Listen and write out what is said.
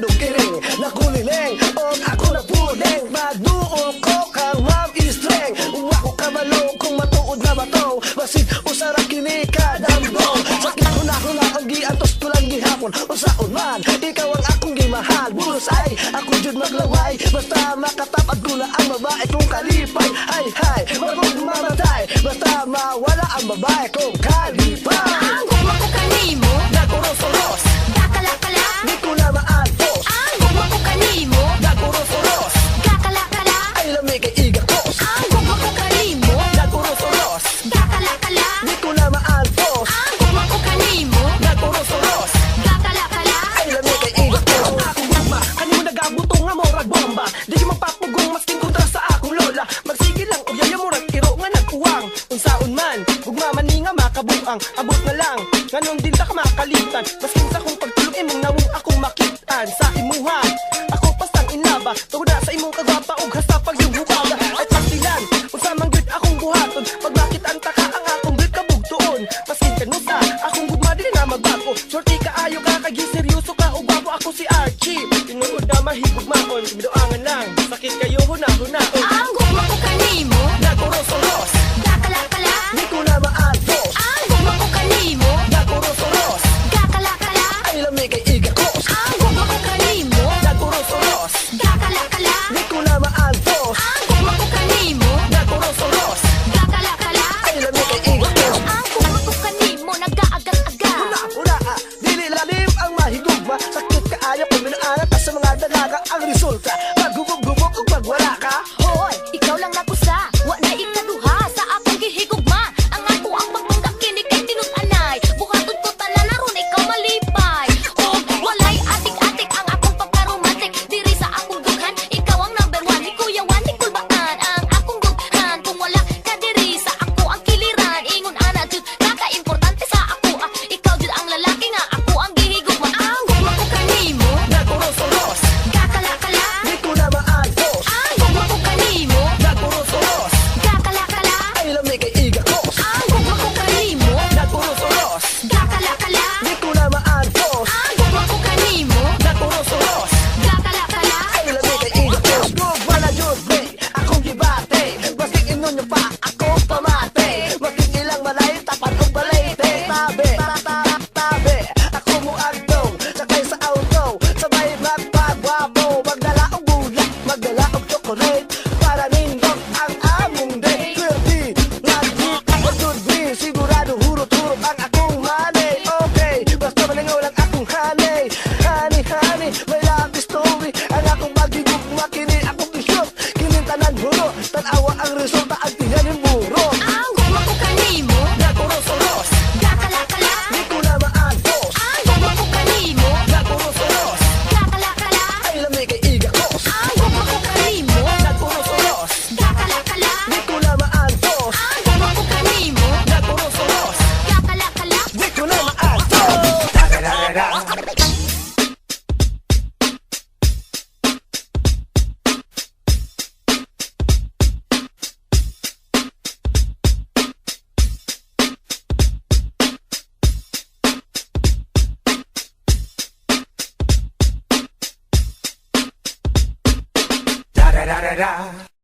Masyadong kiring, nakuliling og ako na puling. Magduol ko kang ma'am istreng. Wako ka malo kung matuod na bato. Basit usara kini kadambo. Sakit ko na ang giatos ko lang gihapon. Usaon man, ikaw ang akong gimahal. Bulos ay, ako jud maglaway. Basta makatapad ko na ang babae kong kalipay. Ay, hay, magong mamatay. Basta mawala ang babae kong kalipay. Ang gugma ko kanimo, Nakuros-uros, kakalakala. di ko na maantos. Ang gugma ko kanimo, Nakuros-uros, kakalakala. ay lamig kay igakos. Ang gugma ko kanimo, Nakuros-uros, kakalakala. di ko na maantos. Ang gugma ko kanimo, Nakuros-uros, kakalakala. ay lamig kay igakos. Akong gugma, kanimo nagabuto nga morag bomba. Di yung magpapugong masking kontra sa akong lola. Magsige lang o yaya mo tiro nga nagkuwang. Unsaon man, gugma man ni nga makabuang. Abot na lang, nganong din ta ka makalitan. Masking sa kong pagtulog imong nawong akong makitaan. Sa imuha, ako pasang inlaba. Tugod na sa imong kagwapa ug hasta pag yung hukada. Ay pastilan, unsa man gyud akong buhaton. Pag makitaan ta ka ang akong gyud kabugtuon. Maskin kanusa, akong gugma dili na magbago. Shorty kaayo ka kay seryoso ka ug bago ako si Archie. Tinuod na mahigugmaon, bidoangan lang. Sakit kayo huna-hunaon. Ang gugma ko kanimo, Nakuros-uros, kakalakala. di ko na maantos. Ang gugma ko kanimo, Nakuros-uros, kakalakala. ay lamig kay igakos. Ang gugma ko kanimo, Nakuros-uros, kakalakala. di ko na maantos. Ang gugma ko kanimo, Nakuros-uros, kakalakala. ay lamig kay igakos. Ang gugma ko kanimo, nag-aagal-aga. Una, dili lalim ang mahigugma. Sakit ka ayaw kung minaanak ka sa mga dalaga. Ang resulta, maggubog-gubog kung pag wala ka. Hoy, ikaw lang napusa, wa na ikaduha sa akong gihigugma. Ang ato ang pagpanggap kini kay tinut-anay. Buhaton ko tanan aron ikaw malipay. Og walay atik-atik ang akong pagkaromantik. Diri sa akong dughan, ikaw ang number one. Ni Kuya Juan, ni Kulbaan ang akong dughan. Kung wala ka diri sa ako ang kiliran. Ingon ana jud, naka-importante sa ako. Ikaw jud ang lalaki nga ako ang gihigugma. Ang gugma ko kanimo, Nakuros-uros, kakalakala. di ko na maantos. Ang gugma ko kanimo, Nakuros-uros, kakalakala. ay lamig kay igakos. Ang gugma ko kanimo, Nakuros-uros, kakalakala. di ko na maantos. Ang gugma ko kanimo, Nakuros-uros, kakalakala. ay lamig kay igakos. Gugma na jud, bay, akong gibate. Masking inon niyo pa, akong pamate. Masking ilang malay, tapat og balete. Tabi, tabi, ako mo agtong. Sakay sa auto, sabay magpagwapo. Magdala og bulak, magdala og chocolate. Para nindot ang among day. Swerte, nagkit ako jud, bay. Sigurado hurot-hurot ang akong money. Okay, basta malingaw lang akong honey. Honey, honey, may love story. Ang akong magigugma, kini akong isot. Kini tanan huro, tanawa ang resulta, ang tiyanin buro. Ang gugma ko kanimo, Nakuros-uros, kakalakala. di ko na maantos. Ang gugma ko kanimo, Nakuros-uros, kakalakala. ay lamig kay igakos. Ang gugma ko kanimo, Nakuros-uros, kakalakala. di ko na maantos. Ang gugma ko kanimo, Nakuros-uros, kakalakala. di ko na maantos. Da da da da da.